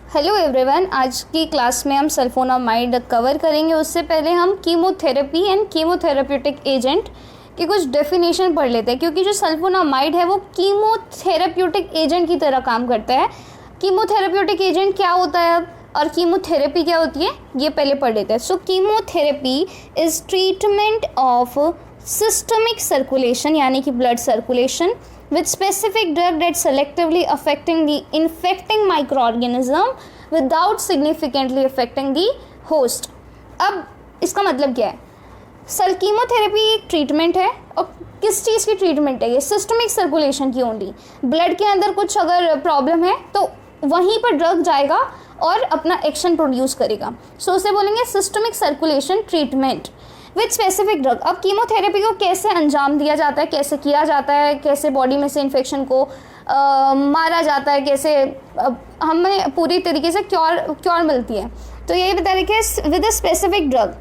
Hello everyone, आज की class में हम सल्फोनामाइड कवर करेंगे। उससे पहले हम कीमोथेरेपी एंड कीमोथेरेप्यूटिक एजेंट की कुछ डेफिनेशन पढ़ लेते हैं, क्योंकि जो सल्फोनामाइड है वो कीमोथेरेप्यूटिक एजेंट की तरह काम करता है। कीमोथेरेप्यूटिक एजेंट क्या होता है अब, और कीमोथेरेपी क्या होती है, ये पहले पढ़ लेते हैं। So chemotherapy is treatment of systemic circulation, यानी कि blood circulation with specific drug that selectively affecting the infecting microorganism without significantly affecting the host। अब इसका मतलब क्या है? कीमोथेरेपी एक ट्रीटमेंट है, और किस चीज़ की ट्रीटमेंट है ये? सिस्टमिक सर्कुलेशन की ओनली। ब्लड के अंदर कुछ अगर प्रॉब्लम है तो वहीं पर ड्रग जाएगा और अपना एक्शन प्रोड्यूस करेगा। सो उसे बोलेंगे systemic circulation treatment with specific drug. अब कीमोथेरेपी को कैसे अंजाम दिया जाता है, कैसे किया जाता है, कैसे बॉडी में से इन्फेक्शन को मारा जाता है, कैसे हमें पूरी तरीके से क्योर मिलती है, तो यही बता रहे कि with a specific drug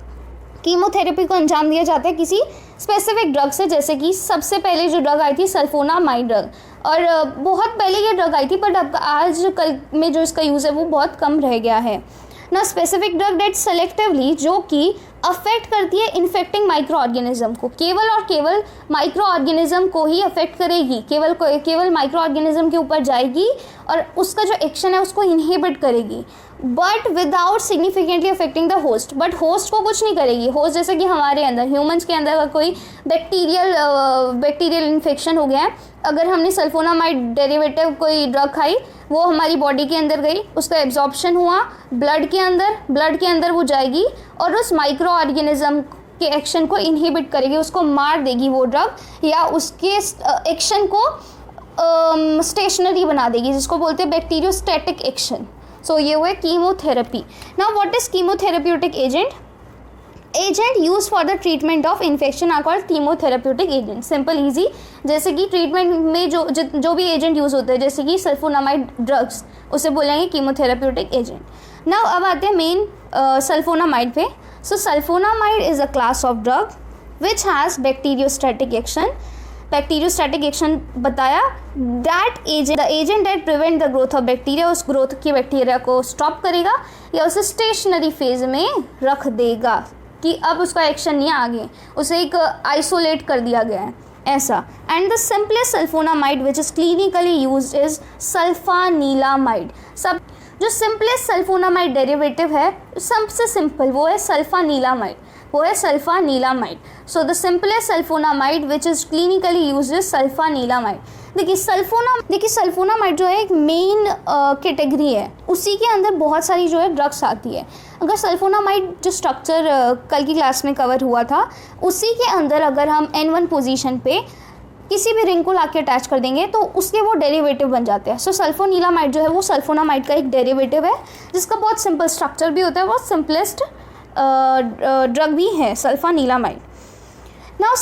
chemotherapy को अंजाम दिया जाता है किसी स्पेसिफिक ड्रग से। जैसे कि सबसे पहले जो ड्रग आई थी सल्फोनामाइड ड्रग, और बहुत पहले ये ड्रग आई थी, बट अब आज कल में जो इसका यूज़ है वो बहुत कम रह गया है ना। स्पेसिफिक ड्रग डेट सेलेक्टिवली, जो कि अफेक्ट करती है इन्फेक्टिंग माइक्रो ऑर्गेनिज्म को, केवल और केवल माइक्रो ऑर्गेनिज्म को ही अफेक्ट करेगी, केवल माइक्रो ऑर्गेनिज्म के ऊपर जाएगी और उसका जो एक्शन है उसको इनहिबिट करेगी, but without significantly affecting the host. But host को कुछ नहीं करेगी। होस्ट जैसे कि हमारे अंदर, ह्यूमंस के अंदर अगर कोई बैक्टीरियल इन्फेक्शन हो गया है, अगर हमने सल्फोनामाइड डेरिवेटिव कोई ड्रग खाई, वो हमारी बॉडी के अंदर गई, उसका एब्जॉर्प्शन हुआ ब्लड के अंदर वो जाएगी और उस माइक्रो ऑर्गेनिज्म के एक्शन को इनहिबिट करेगी, उसको मार देगी वो ड्रग, या उसके एक्शन को स्टेशनरी बना देगी, जिसको बोलते हैं बैक्टीरियोस्टैटिक एक्शन। सो ये हुआ chemotherapy. Now what is chemotherapeutic agent? Agent use for the treatment of infection are called chemotherapeutic agent. Simple easy. जैसे कि ट्रीटमेंट में जो भी एजेंट यूज़ होते हैं, जैसे कि सल्फोनामाइड ड्रग्स, उसे बोलेंगे कीमोथेरेप्यूटिक एजेंट। नाउ अब आते हैं मेन सल्फोनामाइड पे। So sulphonamide is a class of drug which has bacteriostatic action. Bacteriostatic action बताया, the agent that prevent the growth of bacteria, उस ग्रोथ की बैक्टीरिया को स्टॉप करेगा या उसे स्टेशनरी फेज में रख देगा कि अब उसका एक्शन नहीं है आगे, उसे एक आइसोलेट कर दिया गया है, ऐसा। And the simplest sulphonamide which is clinically used is sulphanilamide. सब जो सिंपलेस्ट सल्फोनामाइड डेरिवेटिव है, सबसे सिंपल वो है sulphanilamide, so the simplest sulphonamide which is clinically used is sulphanilamide. देखिए सल्फोनामाइड जो है एक मेन कैटेगरी है, उसी के अंदर बहुत सारी जो है ड्रग्स आती है। अगर सल्फोनामाइड जो स्ट्रक्चर कल की क्लास में कवर हुआ था, उसी के अंदर अगर हम N1 पोजीशन पे किसी भी रिंग को लाके अटैच कर देंगे तो उसके वो डेरिवेटिव बन जाते हैं। सो सल्फोनीलामाइड जो है वो सल्फोनामाइड का एक डेरिवेटिव है, जिसका बहुत सिंपल स्ट्रक्चर भी होता है, बहुत सिंपलेस्ट ड्रग भी है sulphanilamide. Now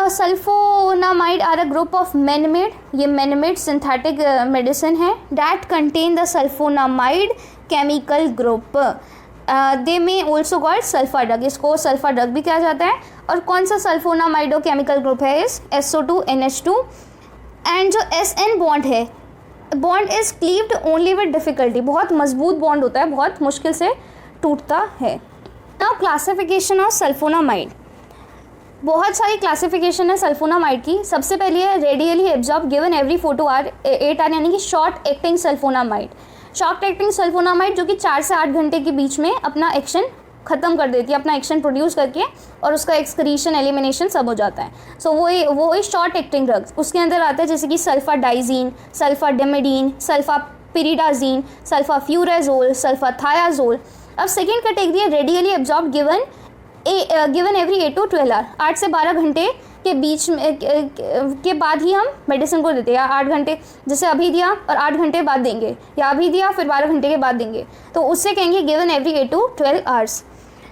sulphonamide are a group of manmade, ये मैनमेड सिंथेटिक मेडिसिन है, that contain the sulphonamide chemical group. They may also called sulpha drug, इसको सल्फा ड्रग भी कहा जाता है। और कौन सा सल्फोनामाइडो केमिकल ग्रुप है? इस SO2NH2। एंड जो SN बॉन्ड है, bond is cleaved only with difficulty, बहुत मजबूत बॉन्ड होता है, बहुत मुश्किल से टूटता है। नाउ क्लासिफिकेशन ऑफ सल्फोनामाइड, बहुत सारी क्लासिफिकेशन है सल्फोनामाइड की। सबसे पहले है readily absorb given every 4 to 8 hour, यानी कि short acting sulphonamide. Short acting sulphonamide जो कि 4 से 8 घंटे के बीच में अपना एक्शन ख़त्म कर देती है, अपना एक्शन प्रोड्यूस करके, और उसका एक्सक्रीशन एलिमिनेशन सब हो जाता है। सो वो शॉर्ट एक्टिंग ड्रग्स उसके अंदर आता है, जैसे कि सल्फाडाइजीन, सल्फाडेमिडीन, सल्फापिरिडाजीन, सल्फाफ्यूराजोल, सल्फाथायाजोल। अब सेकेंड कैटेगरी है readily absorb given every 8 to 12 hour, 8 से 12 घंटे के बीच में के बाद ही हम मेडिसिन को देते हैं, या 8 घंटे, जैसे अभी दिया और 8 घंटे बाद देंगे, या अभी दिया फिर 12 घंटे के बाद देंगे, तो उससे कहेंगे गिवन एवरी 8 to 12 आवर्स।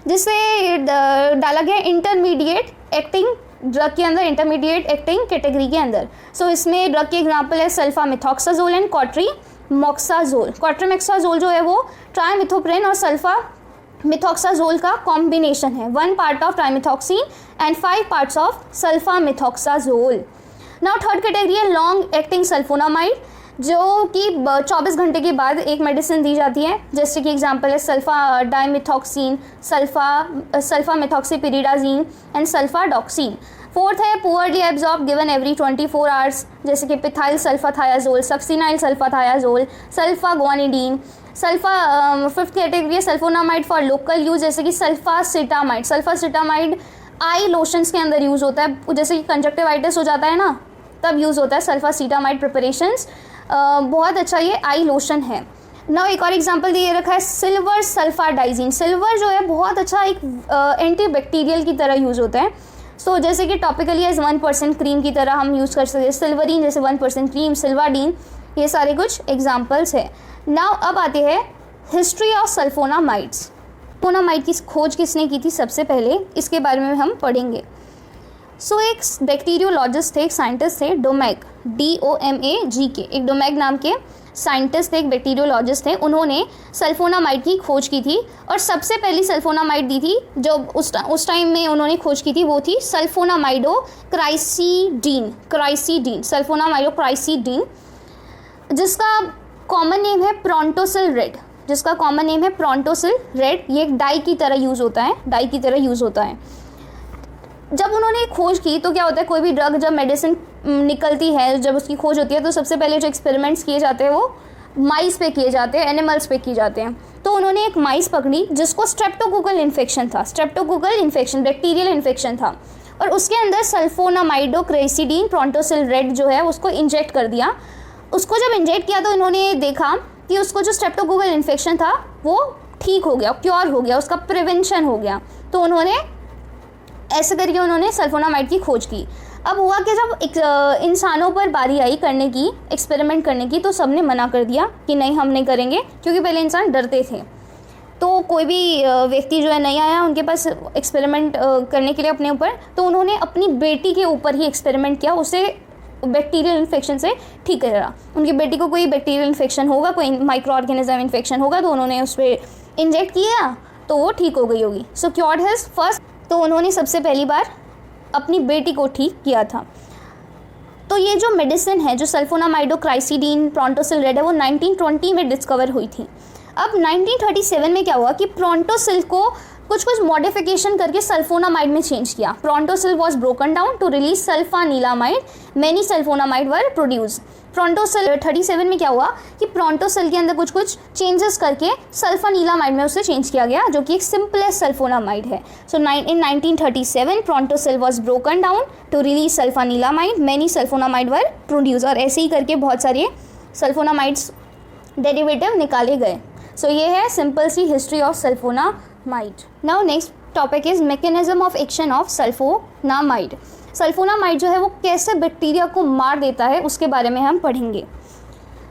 जिससे डाला गया इंटरमीडिएट एक्टिंग ड्रग के अंदर, इंटरमीडिएट एक्टिंग कैटेगरी के अंदर। सो इसमें ड्रग के एग्जाम्पल है सल्फामिथॉक्साजोल एंड क्वाट्रीमोक्साजोल। क्वाट्रीमोक्साजोल जो है वो ट्राइमिथोप्रिन और सल्फामिथॉक्साजोल का कॉम्बिनेशन है, 1 part of trimethoxin and 5 parts of sulphamethoxazole. Now third category है लॉन्ग एक्टिंग सल्फोनामाइड, जो कि 24 घंटे के बाद एक मेडिसिन दी जाती है, जैसे कि एग्जांपल है सल्फा डाइमिथॉक्सिन, सल्फा मेथॉक्सीपिरिडाजीन एंड सल्फाडॉक्सिन। फोर्थ है poorly absorb given every 24 hours, जैसे कि पिथाइल सल्फाथायाजोल, सक्सिनाइल सल्फाथायाजोल, सल्फागोनिडीन। फिफ्थ कैटेगरी है सल्फोनामाइड फॉर लोकल यूज, जैसे कि सल्फासिटामाइड। सल्फासिटामाइड आई लोशंस के अंदर यूज़ होता है, जैसे कि कंजक्टिवाइटिस हो जाता है ना, तब यूज़ होता है सल्फासिटामाइड प्रिपरेशंस। बहुत अच्छा ये आई लोशन है। नाउ एक और एग्जांपल दिए रखा है सिल्वर सल्फाडाइजीन। सिल्वर जो है बहुत अच्छा एक एंटीबैक्टीरियल की तरह यूज़ होता है। सो जैसे कि टॉपिकली एज 1% क्रीम की तरह हम यूज़ कर सकते हैं। सिल्वरीन जैसे 1% क्रीम, सिल्वाडीन, ये सारे कुछ एग्जाम्पल्स है। नाउ अब आते हैं हिस्ट्री ऑफ सल्फोनामाइड्स। सल्फोनामाइड की खोज किसने की थी सबसे पहले, इसके बारे में हम पढ़ेंगे। सो एक बैक्टीरियोलॉजिस्ट थे, एक साइंटिस्ट थे, डोमेग, DOMAG के, एक डोमेग नाम के साइंटिस्ट थे, एक बैक्टीरियोलॉजिस्ट थे। उन्होंने सल्फोनामाइड की खोज की थी और सबसे पहली सल्फोनामाइड दी थी जो उस टाइम में उन्होंने खोज की थी, वो थी सल्फोनामाइडो क्राइसीडीन, सल्फोनामाइडो क्राइसीडीन, जिसका कॉमन नेम है प्रोंटोसिल रेड, जिसका कॉमन नेम है प्रोंटोसिल रेड। ये एक डाई की तरह यूज़ होता है, जब उन्होंने खोज की तो क्या होता है, कोई भी ड्रग जब मेडिसिन निकलती है, जब उसकी खोज होती है तो सबसे पहले जो एक्सपेरिमेंट्स किए जाते हैं वो माइस पे किए जाते हैं, एनिमल्स पे किए जाते हैं। तो उन्होंने एक माइस पकड़ी जिसको स्ट्रेप्टोकोकल इन्फेक्शन था, बैक्टीरियल इन्फेक्शन था, और उसके अंदर सल्फोनामाइडो क्राइसीडीन प्रोंटोसिल रेड जो है उसको इंजेक्ट कर दिया। उसको जब इंजेक्ट किया तो उन्होंने देखा कि उसको जो स्ट्रेप्टोकोकल इन्फेक्शन था वो ठीक हो गया, क्योर हो गया, उसका प्रिवेंशन हो गया। तो उन्होंने ऐसे करके उन्होंने सल्फोनामाइड की खोज की। अब हुआ कि जब इंसानों पर बारी आई करने की, एक्सपेरिमेंट करने की, तो सबने मना कर दिया कि नहीं हम नहीं करेंगे, क्योंकि पहले इंसान डरते थे। तो कोई भी व्यक्ति जो है नहीं आया उनके पास एक्सपेरिमेंट करने के लिए अपने ऊपर, तो उन्होंने अपनी बेटी के ऊपर ही एक्सपेरिमेंट किया, उसे बैक्टीरियल इन्फेक्शन से ठीक करा। उनकी बेटी को कोई बैक्टीरियल इन्फेक्शन होगा, कोई माइक्रो ऑर्गेनिज्म इन्फेक्शन होगा, तो उन्होंने उस पर इंजेक्ट किया तो वो ठीक हो गई होगी। सो क्योर्ड हिज फर्स्ट, तो उन्होंने सबसे पहली बार अपनी बेटी को ठीक किया था। तो ये जो मेडिसिन है, जो सल्फोनामाइडो क्राइसीडीन प्रोंटोसिल रेड है, वो 1920 में डिस्कवर हुई थी। अब 1937 में क्या हुआ कि प्रोंटोसिल को कुछ मॉडिफिकेशन करके सल्फोनामाइड में चेंज किया। Prontosil was broken down to release sulphanilamide, many sulphonamide were produce. Prontosil 37 में क्या हुआ कि प्रोंटोसिल के अंदर कुछ चेंजेस करके सल्फानीलामाइड में उसे चेंज किया गया, जो कि एक सिंपलेस्ट सल्फोनामाइड है। So in 1937 prontosil was broken down to release sulphanilamide, many sulphonamide were produce, और ऐसे ही करके बहुत सारे सल्फोनामाइड्स डेरिवेटिव निकाले गए। सो ये है सिंपल सी history of sulphonamide. Now next topic is mechanism of action of sulphonamide. Sulphonamide जो है वो कैसे बैक्टीरिया को मार देता है उसके बारे में हम पढ़ेंगे।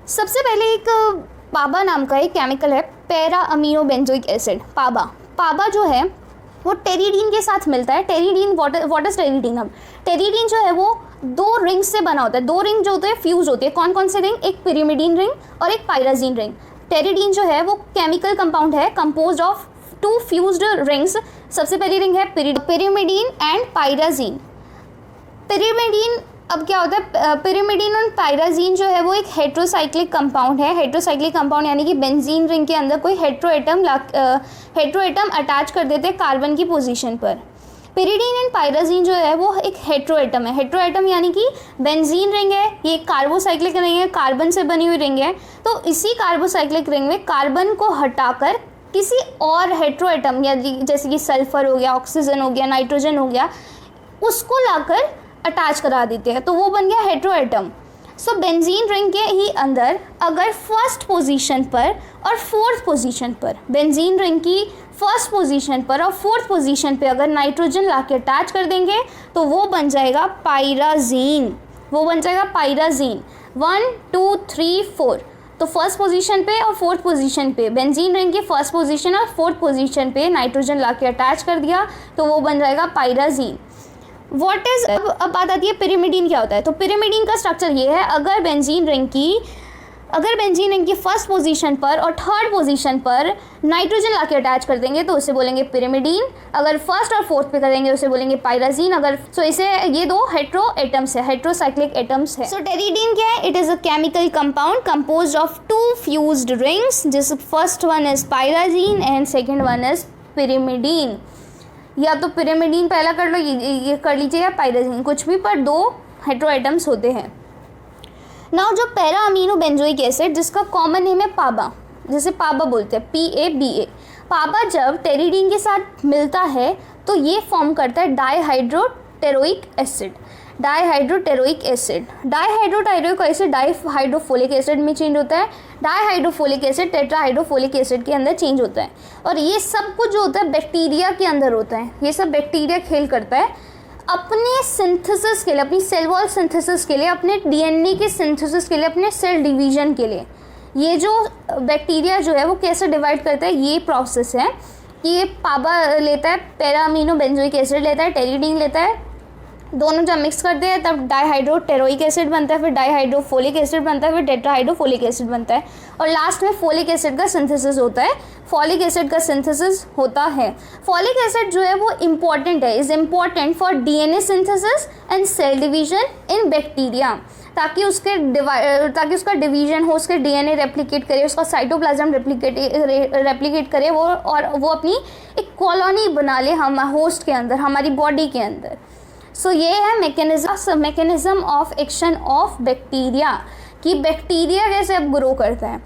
सबसे पहले एक पाबा नाम का एक केमिकल है, पैरा अमीनो बेंजोइक एसिड, पाबा जो है वो टेरिडीन के साथ मिलता है। टेरिडीन, व्हाट इज टेरिडीन? अब टेरिडीन जो है वो 2 रिंग से बना होता है। 2 रिंग जो होते हैं फ्यूज होते हैं। कौन कौन से रिंग? एक पिरिमिडीन रिंग और एक पायराजीन रिंग। टेरिडीन जो है वो केमिकल कंपाउंड है कंपोज्ड ऑफ 2 फ्यूज्ड रिंग्स। सबसे पहली रिंग है पिरिमिडीन एंड पायराजीन। पिरिमिडीन, अब क्या होता है, पिरिमिडीन और पायराजीन जो है वो एक हेट्रोसाइक्लिक कंपाउंड है। हेट्रोसाइक्लिक कंपाउंड यानी कि बेंजीन रिंग के अंदर कोई हेट्रोएटम अटैच कर देते हैं कार्बन की पोजीशन पर। पिरिडीन एंड पायराजीन जो है वो एक हेट्रोएटम है। हेट्रोएटम यानी कि बेंजीन रिंग है, ये कार्बोसाइक्लिक रिंग है, कार्बन से बनी हुई रिंग है। तो इसी कार्बोसाइक्लिक रिंग में कार्बन को हटाकर किसी और हेट्रोएटम, या जैसे कि सल्फर हो गया, ऑक्सीजन हो गया, नाइट्रोजन हो गया, उसको लाकर अटैच करा देते हैं, तो वो बन गया हेट्रोएटम। सो बेंजीन रिंग के ही अंदर अगर फर्स्ट पोजीशन पर और फोर्थ पोजीशन पर, बेंजीन रिंग की फर्स्ट पोजीशन पर और फोर्थ पोजीशन पे अगर नाइट्रोजन लाके अटैच कर देंगे तो वो बन जाएगा पायराजीन। 1 2 3 4। तो फर्स्ट पोजीशन पे और फोर्थ पोजीशन पे, बेंजीन रिंग की फर्स्ट पोजीशन और फोर्थ पोजीशन पे नाइट्रोजन लाके अटैच कर दिया तो वो बन जाएगा पायराजीन। व्हाट इज, अब बात आती है पिरिमिडीन क्या होता है। तो पिरिमिडीन का स्ट्रक्चर ये है, अगर बेंजीन रिंग की अगर बेंजीन इनकी फर्स्ट पोजीशन पर और थर्ड पोजीशन पर नाइट्रोजन लाके अटैच कर देंगे तो उसे बोलेंगे पिरिमिडीन। अगर फर्स्ट और फोर्थ पे करेंगे उसे बोलेंगे पायराजीन। अगर इसे ये दो हेट्रो एटम्स है, हेट्रोसाइक्लिक एटम्स है। टेरिडीन क्या है? It is a chemical compound composed of 2 fused rings, जिस first one is pyrazine and second one is pyrimidine. या तो पिरिमिडीन पहला कर लो, ये कर लीजिए, या पायराजीन, कुछ भी, पर 2 हेट्रो एटम्स होते हैं। नाउ जो पैरा अमीनो बेंजोइक एसिड जिसका कॉमन नेम है पाबा, जिसे पाबा बोलते हैं, PABA, पाबा जब टेरिडीन के साथ मिलता है तो ये फॉर्म करता है डाईहाइड्रोटेरोइक एसिड। डाईहाइड्रोटेरोइक एसिड डाईहाइड्रोफोलिक एसिड में चेंज होता है, डाईहाइड्रोफोलिक एसिड टेट्राहाइड्रोफोलिक एसिड के अंदर चेंज होता है। और ये सब कुछ जो होता है बैक्टीरिया के अंदर होता है। ये सब बैक्टीरिया खेल करता है अपने सिंथेसिस के लिए, अपनी सेल वॉल सिंथेसिस के लिए, अपने DNA के सिंथेसिस के लिए, अपने सेल डिवीजन के लिए। ये जो बैक्टीरिया जो है वो कैसे डिवाइड करता है, ये प्रोसेस है कि ये पाबा लेता है, पैरा अमीनो बेंजोइक एसिड लेता है, टेरिडीन लेता है, दोनों जब मिक्स करते हैं तब डाईहाइड्रोटेरोइक एसिड बनता है, फिर डाईहाइड्रोफोलिक एसिड बनता है, फिर टेट्राहाइड्रोफोलिक एसिड बनता है, और लास्ट में फोलिक एसिड का सिंथेसिस होता है। फॉलिक एसिड का सिंथेसिस होता है। फॉलिक एसिड जो है वो इम्पॉर्टेंट है, is important for DNA synthesis and cell division in bacteria, ताकि उसका डिवीजन हो, उसके DNA रेप्लिकेट करे, उसका साइटोप्लाज्म रेप्लिकेट करे वो, और वो अपनी एक कॉलोनी बना ले हम होस्ट के अंदर, हमारी बॉडी के अंदर। सो ये है mechanism of action of bacteria, कि बैक्टीरिया कैसे अब ग्रो करता है।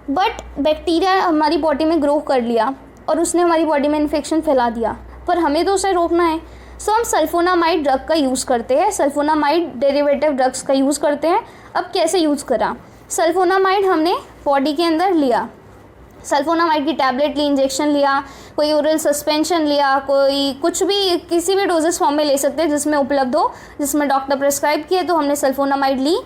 बट बैक्टीरिया हमारी बॉडी में ग्रो कर लिया और उसने हमारी बॉडी में इन्फेक्शन फैला दिया, पर हमें तो उसे रोकना है। सो हम सल्फोनामाइड ड्रग का यूज़ करते हैं, सल्फोनामाइड डेरिवेटिव ड्रग्स का यूज़ करते हैं। अब कैसे यूज़ करा? सल्फोनामाइड हमने बॉडी के अंदर लिया, सल्फोनामाइड की टैबलेट ली, इंजेक्शन लिया, कोई ओरल सस्पेंशन लिया, कोई कुछ भी, किसी भी डोजेस फॉर्म में ले सकते हैं जिसमें उपलब्ध हो, जिसमें डॉक्टर प्रेस्क्राइब किए, तो हमने सल्फोनामाइड ली।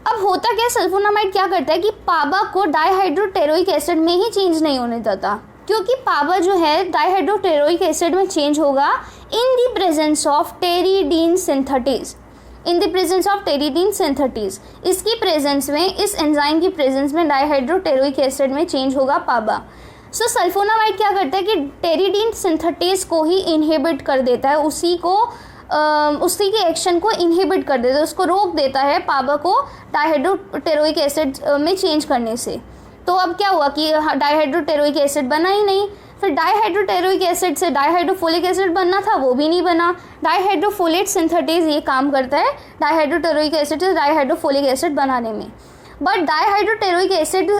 अब होता क्या, सल्फोनामाइड क्या करता है कि पाबा को डाईहाइड्रोटेरोइक एसिड में ही चेंज नहीं होने देता, क्योंकि पाबा जो है डाईहाइड्रोटेरोइक एसिड में चेंज होगा in the presence of pteridine synthetase. In the presence of pteridine synthetase, इसकी प्रेजेंस में, इस एंजाइम की प्रेजेंस में डाईहाइड्रोटेरोइक एसिड में चेंज होगा पाबा। सो सल्फोनामाइड क्या करता है कि टेरिडीन सिंथेटेज को ही इनहिबिट कर देता है, उसी के एक्शन को इनहिबिट कर देता है, उसको रोक देता है पाबा को डाईहाइड्रोटेरोइक एसिड में चेंज करने से। तो अब क्या हुआ कि डाईहाइड्रोटेरोइक एसिड बना ही नहीं, फिर डाईहाइड्रोटेरोइक एसिड से डाईहाइड्रोफोलिक एसिड बनना था, वो भी नहीं बना। डाईहाइड्रोफोलेट सिंथेटेज ये काम करता है डाईहाइड्रोटेरोइक एसिड से डाईहाइड्रोफोलिक एसिड बनाने में, बट डाईहाइड्रोटेरोइक एसिड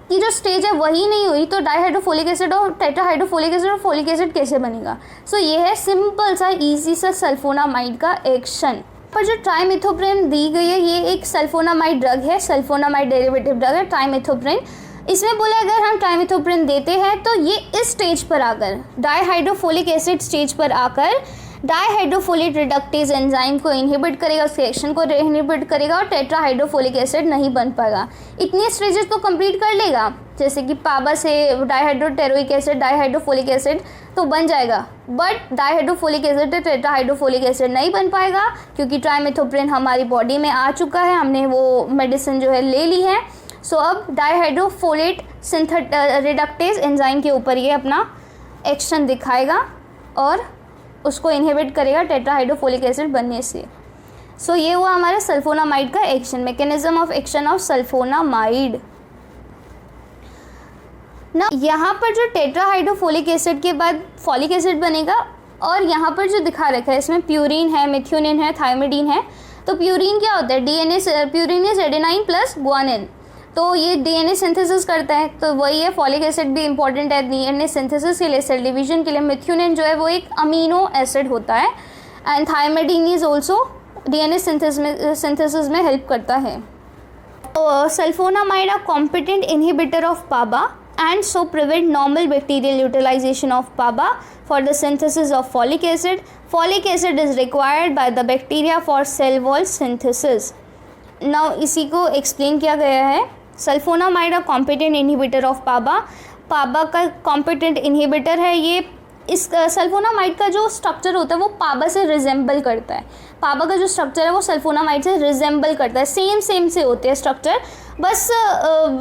की जो स्टेज है वही नहीं हुई, तो डाईहाइड्रोफोलिक एसिड और टेट्राहाइड्रोफोलिक एसिड और फोलिक एसिड कैसे बनेगा? सो ये है सिंपल सा ईजी सा सल्फोनामाइड का एक्शन। पर जो ट्राइमेथोप्रिन दी गई है ये एक सल्फोनामाइड ड्रग है, सल्फोनामाइड डेरिवेटिव ड्रग है ट्राइमेथोप्रिन। इसमें बोला अगर हम ट्राइमेथोप्रिन देते हैं तो ये इस स्टेज पर आकर, डाईहाइड्रोफोलिक एसिड स्टेज पर आकर डाईहाइड्रोफोलेट रिडक्टेज एंजाइम को इनहिबिट करेगा, उसके एक्शन को इनहिबिट करेगा और टेट्राहाइड्रोफोलिक एसिड नहीं बन पाएगा। इतने स्टेजेस तो कंप्लीट कर लेगा, जैसे कि पाबा से डाईहाइड्रोटेरोइक एसिड डाईहाइड्रोफोलिक एसिड तो बन जाएगा, बट डाईहाइड्रोफोलिक एसिड टेट्राहाइड्रोफोलिक एसिड नहीं बन पाएगा, क्योंकि ट्राइमेथोप्रिन हमारी बॉडी में आ चुका है, हमने वो मेडिसिन जो है ले ली है। सो अब डाईहाइड्रोफोलेट रिडक्टेज एंजाइम के ऊपर ये अपना एक्शन दिखाएगा और उसको इनहिबिट करेगा टेट्राहाइड्रोफोलिक एसिड बनने से। सो ये हुआ हमारा सल्फोनामाइड का action, mechanism of action of sulphonamide. ना यहाँ पर जो टेट्राहाइड्रोफोलिक एसिड के बाद फॉलिक एसिड बनेगा, और यहाँ पर जो दिखा रखा है इसमें प्यूरिन है, मेथियोनिन है, थायमिडीन है। तो प्यूरिन क्या होता है? Purine is adenine plus guanine, तो ये DNA सिंथेसिस करता है, तो वही है। फॉलिक एसिड भी इंपॉर्टेंट है DNA सिंथेसिस के लिए, सेल डिवीजन के लिए। मेथियोनिन जो है वो एक अमीनो एसिड होता है, and thymidine is also DNA synthesis में हेल्प करता है। तो sulphonamide are competent inhibitor of PABA and so prevent normal bacterial utilization of PABA for the synthesis of folic acid. Folic acid is required by the bacteria for cell wall synthesis. Now इसी को explain किया गया है। Sulphonamide a competent inhibitor of PABA. PABA का competent inhibitor है ये इस sulphonamide का जो स्ट्रक्चर होता है वो पाबा से रिजेंबल करता है। पाबा का जो स्ट्रक्चर है वो सल्फोनामाइड से रिजेंबल करता है, सेम से होते हैं स्ट्रक्चर, बस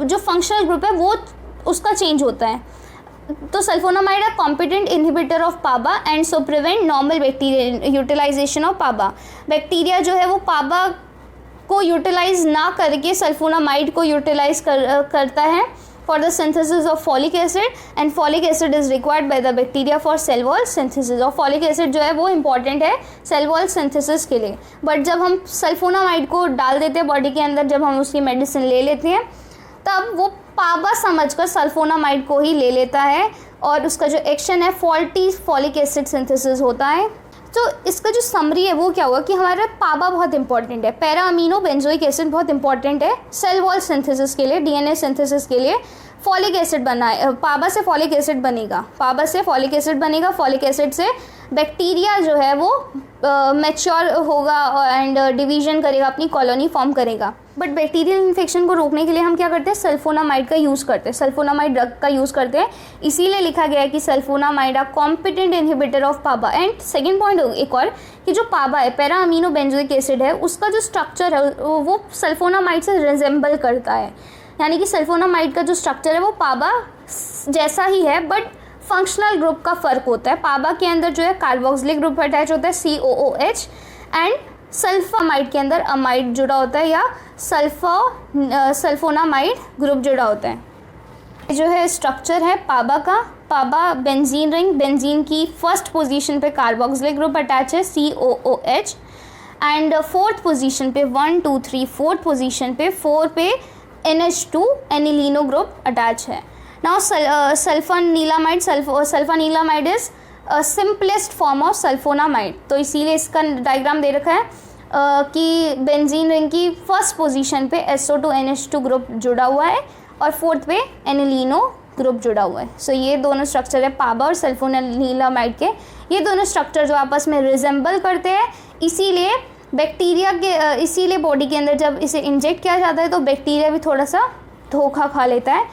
जो फंक्शनल ग्रुप है वो उसका चेंज होता है। तो sulphonamide are competent inhibitor of PABA and so prevent normal bacteria utilisation of PABA. Bacteria जो है वो पाबा को यूटिलाइज ना करके सल्फोनामाइड को यूटिलाइज करता है for the synthesis of folic acid, and folic acid is required by the bacteria for sale wall synthesis. और फॉलिक एसिड जो है वो इंपॉर्टेंट है सेल वॉल सिंथेसिस के लिए। बट जब हम सल्फोनामाइड को डाल देते हैं बॉडी के अंदर, जब हम उसकी मेडिसिन ले लेते हैं, तब वो पाबा समझकर सल्फोनामाइड को ही ले लेता है और उसका जो एक्शन है फॉल्टी फॉलिक एसिड सिंथेसिस होता है। तो इसका जो समरी है वो क्या हुआ कि हमारा पाबा बहुत इंपॉर्टेंट है, पैरा अमीनो बेंजोइक एसिड बहुत इंपॉर्टेंट है सेल वॉल सिंथेसिस के लिए, डीएनए सिंथेसिस के लिए। फॉलिक एसिड बना है, पाबा से फॉलिक एसिड बनेगा, पाबा से फॉलिक एसिड बनेगा, फॉलिक एसिड से बैक्टीरिया जो है वो मैच्योर होगा एंड डिवीजन करेगा, अपनी कॉलोनी फॉर्म करेगा। बट बैक्टीरियल इन्फेक्शन को रोकने के लिए हम क्या करते हैं, सल्फोनामाइड का यूज़ करते हैं, सल्फोनामाइड ड्रग का यूज़ करते हैं। इसीलिए लिखा गया है कि sulphonamide are competent inhibitor of PABA. And second point एक और कि जो पाबा है, पैरा अमीनो बेंजोइक एसिड है, उसका जो स्ट्रक्चर है वो सल्फोनामाइड से रिजेंबल करता है। यानी कि सल्फोनामाइड का जो स्ट्रक्चर है वो पाबा जैसा ही है, बट फंक्शनल ग्रुप का फ़र्क होता है। पाबा के अंदर जो है कार्बोक्सिलिक ग्रुप अटैच होता है COOH, एंड सल्फामाइड के अंदर अमाइड जुड़ा होता है या सल्फोनामाइड ग्रुप जुड़ा होता है। जो है स्ट्रक्चर है पाबा का, पाबा बेंजीन रिंग, बेंजीन की फर्स्ट पोजीशन पे कार्बोक्सिलिक ग्रुप अटैच है COOH, एंड फोर्थ पोजीशन पे 1 2 3 फोर्थ पोजीशन पे 4 पे NH2 एनिलीनो ग्रुप अटैच है। Now sulphanilamide is simplest form of sulphonamide. तो इसीलिए इसका डायग्राम दे रखा है कि बेंजीन रिंग की फर्स्ट पोजीशन पे SO2 NH2 ग्रुप जुड़ा हुआ है और फोर्थ पे एनिलीनो ग्रुप जुड़ा हुआ है। सो ये दोनों स्ट्रक्चर है पाबा और सल्फोनीलामाइड के, ये दोनों स्ट्रक्चर जो आपस में रिजेंबल करते हैं। इसीलिए बैक्टीरिया के इसीलिए बॉडी के अंदर जब इसे इंजेक्ट किया जाता है तो बैक्टीरिया भी थोड़ा सा धोखा खा लेता है,